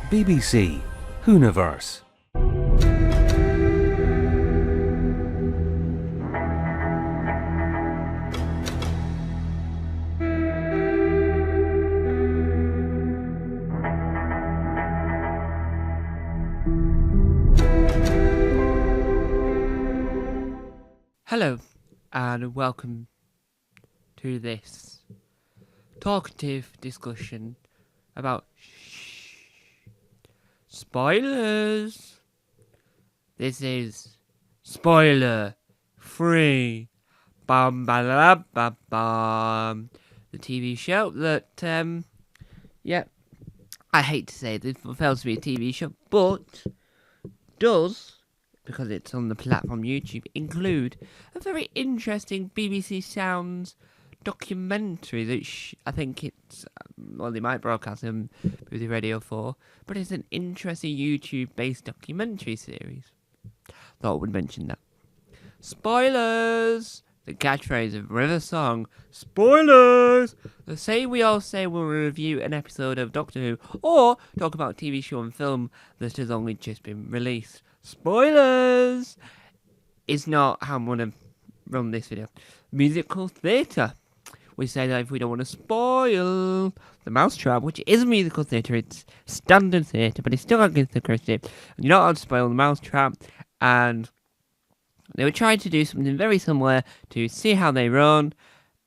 BBC Hooniverse. Hello, and welcome to this talkative discussion about spoilers. This is spoiler free. Bum ba la ba bum. The TV show that I hate to say this fails to be a TV show, but does, because it's on the platform YouTube, include a very interesting BBC Sounds documentary that I think it's, they might broadcast on BBC Radio 4, but it's an interesting YouTube-based documentary series. Thought I would mention that. Spoilers! The catchphrase of River Song. Spoilers! The same we all say when we review an episode of Doctor Who, or talk about a TV show and film that has only just been released. Spoilers! Is not how I'm going to run this video. Musical theatre. We say that if we don't want to spoil The Mousetrap, which is a musical theatre, it's standard theatre, but it's still against the Christie. And you're not allowed to spoil The Mousetrap, and they were trying to do something very similar to See How They Run.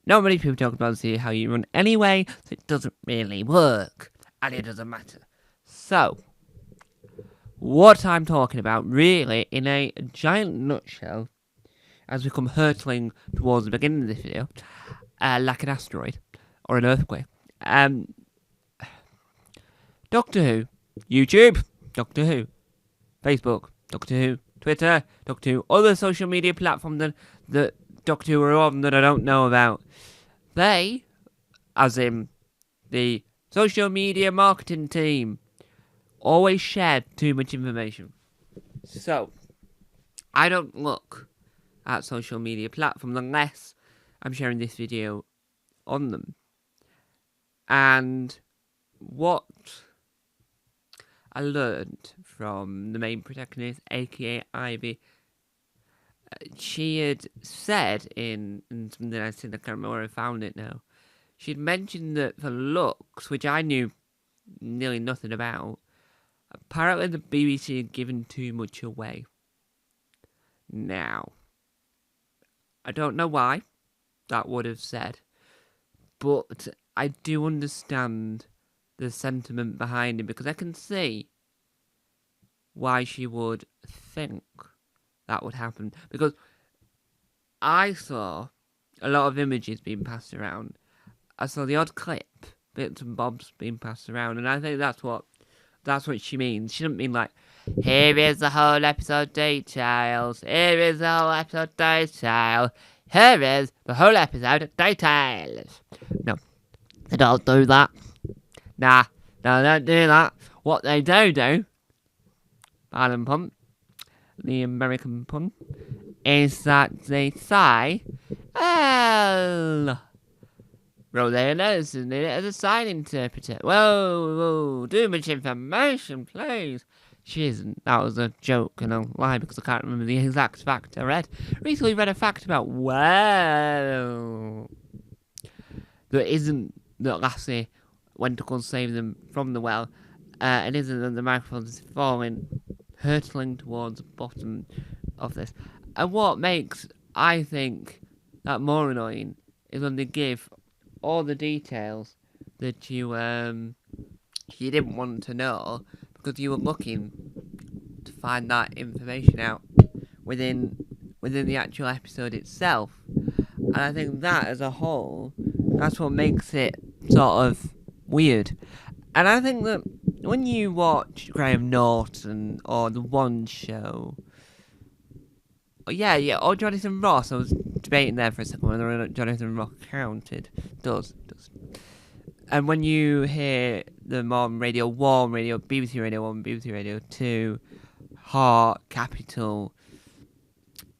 Not many people talk about See How You Run anyway, so it doesn't really work, and it doesn't matter. So, what I'm talking about, really, in a giant nutshell, as we come hurtling towards the beginning of this video, like an asteroid or an earthquake. Doctor Who, YouTube, Doctor Who, Facebook, Doctor Who, Twitter, Doctor Who, other social media platforms that Doctor Who are on that I don't know about. They, as in the social media marketing team, always shared too much information. So, I don't look at social media platforms unless I'm sharing this video on them. And what I learned from the main protagonist, aka Ivy, she had said in something I said, I can't remember where I found it now. She'd mentioned that for looks, which I knew nearly nothing about, apparently the BBC had given too much away. Now, I don't know why that would have said, but I do understand the sentiment behind it, because I can see why she would think that would happen, because I saw a lot of images being passed around. I saw the odd clip, bits and bobs being passed around, and I think that's what she means. She doesn't mean like, here is the whole episode details, here is the whole episode detail, here is the whole episode details. No, they don't do that. Nah, no, they don't do that. What they do, pardon pun, the American pun, is that they say, well, roll their nose and it as a sign interpreter. Whoa, too much information, please. She isn't. That was a joke and a lie, because I can't remember the exact fact I read. Recently read a fact about, that Lassie went to go and save them from the well, and isn't that the microphone is falling, hurtling towards the bottom of this. And what makes, I think, that more annoying is when they give all the details that you didn't want to know, because you were looking to find that information out within the actual episode itself. And I think that as a whole, that's what makes it sort of weird. And I think that when you watch Graham Norton or The One Show, or Jonathan Ross, I was debating there for a second whether or not Jonathan Ross counted. Does. And when you hear them on Radio 1, BBC Radio 1, BBC Radio 2, Heart, Capital,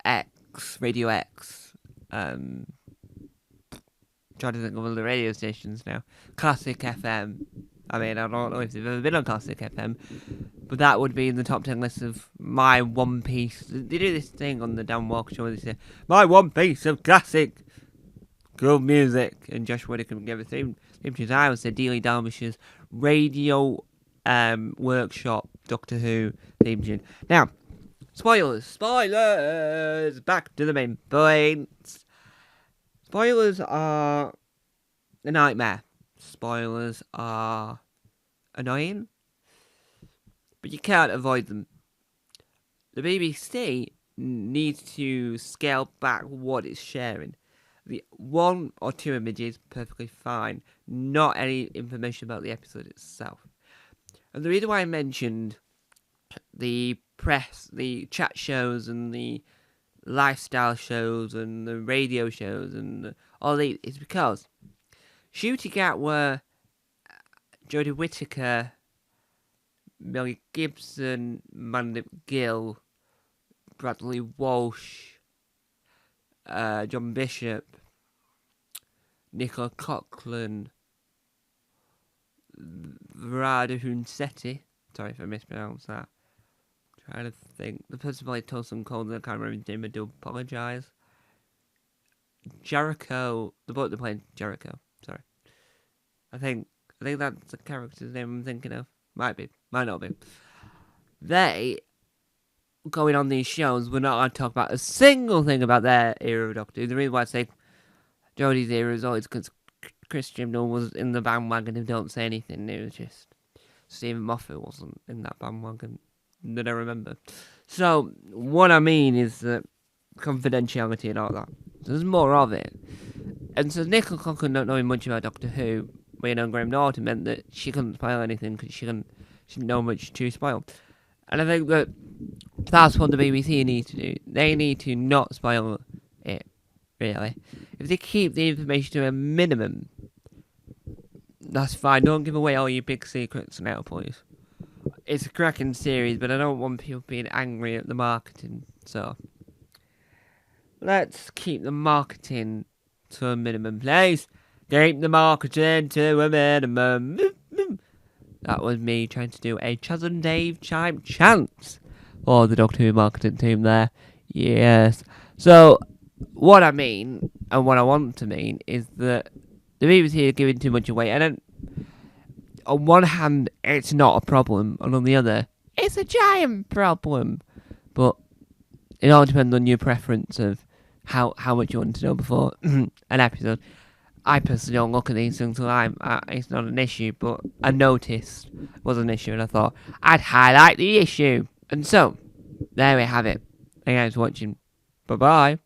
X, Radio X, trying to think of all the radio stations now, Classic FM, I mean, I don't know if they've ever been on Classic FM, but that would be in the top 10 list of my One Piece. They do this thing on the Dan Walker show where they say, my One Piece of classic good music. And Josh Whittaker can give a theme tunes. I would say Dealey Derbyshires Radio Workshop Doctor Who theme tune. Now, spoilers! Back to the main points. Spoilers are a nightmare. Spoilers are annoying, but you can't avoid them. The BBC needs to scale back what it's sharing. The 1 or 2 images, perfectly fine. Not any information about the episode itself. And the reason why I mentioned the press, the chat shows, and the lifestyle shows, and the radio shows, and all these is because shooting at were Jodie Whittaker, Mel Gibson, Mandip Gill, Bradley Walsh, John Bishop, Nicola Coughlan, Virada Hunsetti. Sorry if I mispronounced that. I'm trying to think. The person played Tulsa Cold, I can't remember his name, I do apologise. Jericho, the boat they played Jericho. Sorry. I think that's the character's name I'm thinking of. Might be. Might not be. They, going on these shows, we're not going to talk about a single thing about their era of Doctor Who. The reason why I say Jodie's era is always because Chris Chibnall was in the bandwagon and don't say anything. It was just Stephen Moffat wasn't in that bandwagon that I remember. So, what I mean is that confidentiality and all that. So there's more of it. And so Nicola Coughlan not knowing much about Doctor Who, when on Graham Norton, meant that she couldn't spoil anything because she didn't know much to spoil. And I think that that's what the BBC needs to do. They need to not spoil it, really. If they keep the information to a minimum, that's fine. Don't give away all your big secrets now, please. It's a cracking series, but I don't want people being angry at the marketing, so let's keep the marketing to a minimum, please. Keep the marketing to a minimum. That was me trying to do a Chaz and Dave chime chant for the Doctor Who marketing team there. Yes. So, what I mean, and what I want to mean, is that the BBC are giving too much away. And on one hand, it's not a problem, and on the other, it's a giant problem. But it all depends on your preference of how much you want to know before an episode. I personally don't look at these things until it's not an issue, but I noticed it was an issue and I thought I'd highlight the issue. And so, there we have it. Thank you guys for watching. Bye bye.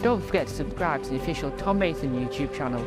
Don't forget to subscribe to the official Tom Mason YouTube channel.